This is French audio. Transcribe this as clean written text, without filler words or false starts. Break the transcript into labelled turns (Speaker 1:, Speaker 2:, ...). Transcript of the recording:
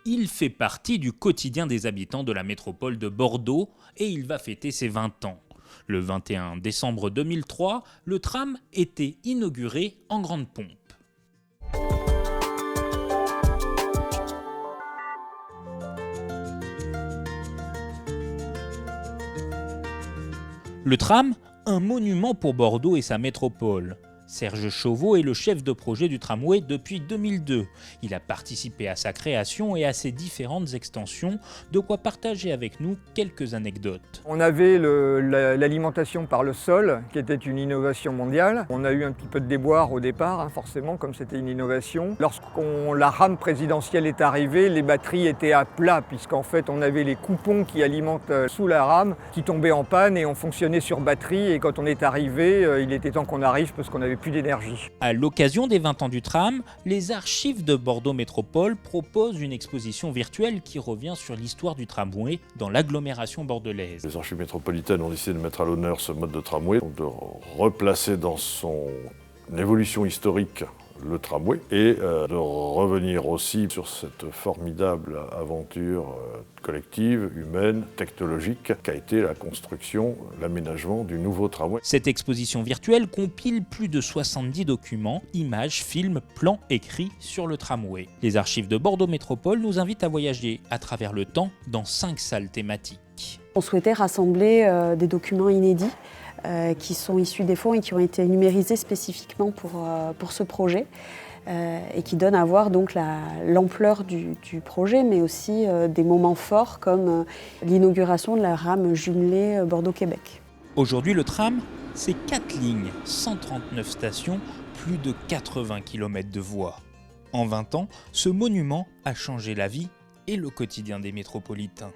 Speaker 1: Il fait partie du quotidien des habitants de la métropole de Bordeaux et il va fêter ses 20 ans. Le 21 décembre 2003, le tram était inauguré en grande pompe. Le tram, un monument pour Bordeaux et sa métropole. Serge Chauveau est le chef de projet du tramway depuis 2002. Il a participé à sa création et à ses différentes extensions, de quoi partager avec nous quelques anecdotes.
Speaker 2: On avait l'alimentation par le sol, qui était une innovation mondiale. On a eu un petit peu de déboire au départ, forcément, comme c'était une innovation. La rame présidentielle est arrivée, les batteries étaient à plat, puisqu'en fait on avait les coupons qui alimentent sous la rame, qui tombaient en panne et on fonctionnait sur batterie. Et quand on est arrivé, il était temps qu'on arrive parce qu'on avait plus d'énergie.
Speaker 1: À l'occasion des 20 ans du tram, les archives de Bordeaux Métropole proposent une exposition virtuelle qui revient sur l'histoire du tramway dans l'agglomération bordelaise.
Speaker 3: Les archives métropolitaines ont décidé de mettre à l'honneur ce mode de tramway, donc de replacer dans son évolution historique le tramway et de revenir aussi sur cette formidable aventure collective, humaine, technologique qu'a été la construction, l'aménagement du nouveau tramway.
Speaker 1: Cette exposition virtuelle compile plus de 70 documents, images, films, plans écrits sur le tramway. Les archives de Bordeaux Métropole nous invitent à voyager à travers le temps dans 5 salles thématiques.
Speaker 4: On souhaitait rassembler des documents inédits qui sont issus des fonds et qui ont été numérisés spécifiquement pour ce projet et qui donnent à voir donc l'ampleur du projet, mais aussi des moments forts comme l'inauguration de la rame jumelée Bordeaux-Québec.
Speaker 1: Aujourd'hui, le tram, c'est 4 lignes, 139 stations, plus de 80 km de voies. En 20 ans, ce monument a changé la vie et le quotidien des métropolitains.